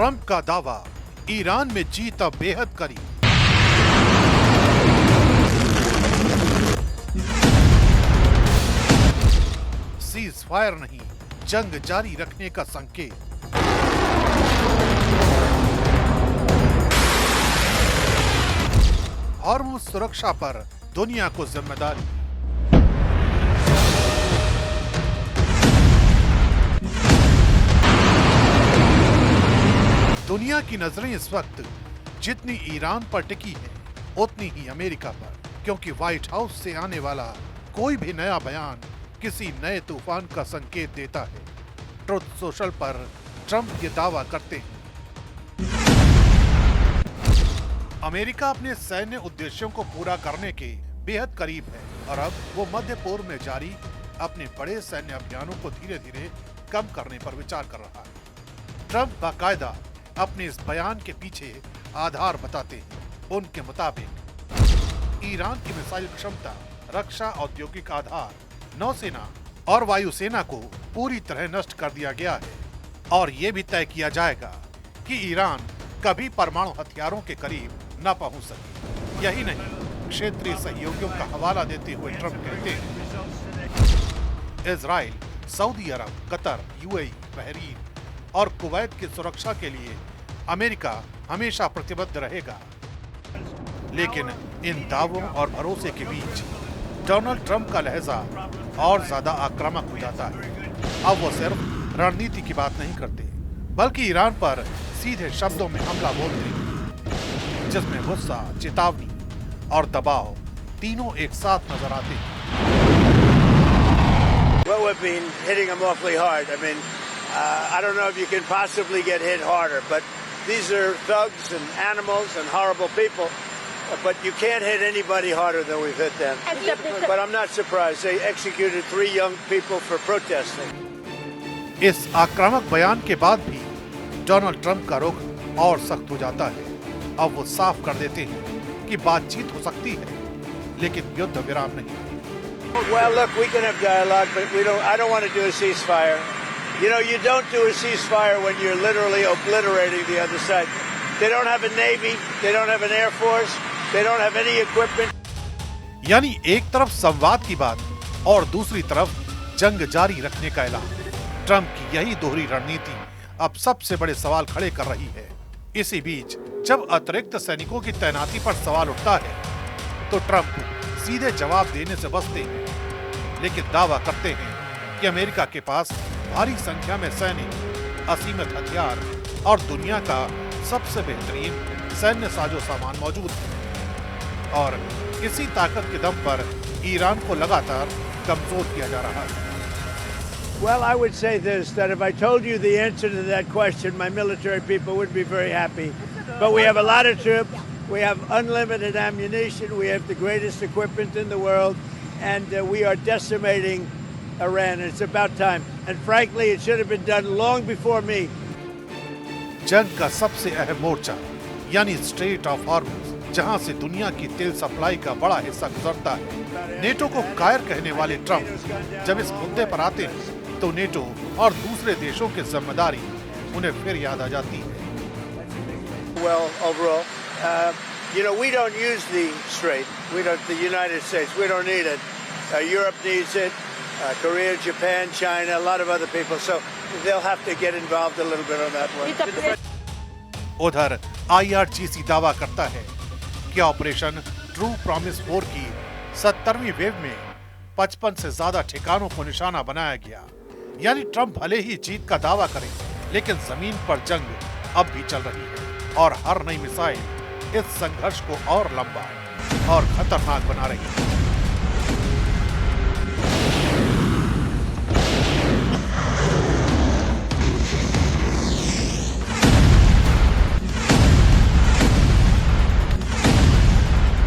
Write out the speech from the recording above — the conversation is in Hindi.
ट्रंप का दावा, ईरान में जीत अब बेहद करीब। सीज फायर नहीं, जंग जारी रखने का संकेत। हॉर्मुज़ सुरक्षा पर दुनिया को जिम्मेदारी। दुनिया की नजरें इस वक्त जितनी ईरान पर टिकी है, उतनी ही अमेरिका पर, क्योंकि व्हाइट हाउस से आने वाला कोई भी नया बयान किसी नए तूफान का संकेत देता है। ट्रुथ सोशल पर ट्रंप ये दावा करते हैं, अमेरिका अपने सैन्य उद्देश्यों को पूरा करने के बेहद करीब है और अब वो मध्य पूर्व में जारी अपने बड़े सैन्य अभियानों को धीरे धीरे कम करने पर विचार कर रहा है। ट्रंप बाकायदा अपने इस बयान के पीछे आधार बताते हैं। उनके मुताबिक ईरान की मिसाइल क्षमता, रक्षा औद्योगिक आधार, नौसेना और वायुसेना को पूरी तरह नष्ट कर दिया गया है और ये भी तय किया जाएगा कि ईरान कभी परमाणु हथियारों के करीब न पहुंच सके। यही नहीं, क्षेत्रीय सहयोगियों का हवाला देते हुए ट्रंप कहते हैं, इजराइल, सऊदी अरब, कतर, यूएई, बहरीन और कुवैत की सुरक्षा के लिए अमेरिका हमेशा प्रतिबद्ध रहेगा। लेकिन इन दावों और भरोसे के बीच डोनाल्ड ट्रंप का लहजा और ज्यादा आक्रामक हो जाता है। अब वो सिर्फ रणनीति की बात नहीं करते, बल्कि ईरान पर सीधे शब्दों में हमला बोलते हैं, जिसमें गुस्सा, चेतावनी और दबाव तीनों एक साथ नजर आते हैं। Well, we've been hitting them awfully hard. I mean, I don't know if you can possibly get hit harder, but these are thugs and animals and horrible people. But you can't hit anybody harder than we've hit them. But I'm not surprised. They executed 3 young people for protesting. इस आक्रामक बयान के बाद भी डोनाल्ड ट्रंप का रुख और सख्त हो जाता है। अब वो साफ कर देते हैं कि बातचीत हो सकती है, लेकिन युद्ध विराम नहीं। Well, look, we can have dialogue, but I don't want to do a ceasefire. You know, you don't do a ceasefire when you're literally obliterating the other side. They don't have a navy, they don't have an air force, they don't have any equipment. यानी एक तरफ संवाद की बात और दूसरी तरफ जंग जारी रखने का ऐलान। ट्रंप की यही दोहरी रणनीति अब सबसे बड़े सवाल खड़े कर रही है। इसी बीच जब अतिरिक्त सैनिकों की तैनाती पर सवाल उठता है, तो ट्रंप सीधे जवाब देने से बचते हैं, लेकिन दावा करते हैं कि अमेरिका के पास भारी संख्या में सैनिक, असीमित हथियार और दुनिया का सबसे बेहतरीन सैन्य साजो सामान मौजूद है और इसी ताकत के दम पर ईरान को लगातार कमजोर किया जा रहा है। Well, I would say this, that if I told you the answer to that question, my military people would be very happy. But we have a lot of troops, we have unlimited ammunition, we have the greatest equipment in the world, and we are decimating Iran. It's about time. And frankly, it should have been done long before me. जंग का सबसे अहम मोर्चा यानी स्ट्रेट ऑफ हॉर्मुज़, जहां से दुनिया की तेल सप्लाई का बड़ा हिस्सा गुजरता है। नेटो को कायर कहने वाले ट्रंप जब इस मुद्दे पर आते हैं, तो नेटो और दूसरे देशों की जिम्मेदारी उन्हें फिर याद आ जाती है। Well, overall, you know, we don't use the strait. We don't. The United States. We don't need it. Europe needs it. Korea, Japan, China, a lot of other people. So they'll have to get involved a little bit on that one. उधर IRGC दावा करता है कि ऑपरेशन ट्रू प्रॉमिस 4 की 70वीं वेव में 55 से ज्यादा ठिकानों को निशाना बनाया गया। यानी ट्रंप भले ही जीत का दावा करें, लेकिन जमीन पर जंग अब भी चल रही है और हर नई मिसाइल इस संघर्ष को और लंबा और खतरनाक बना रही है।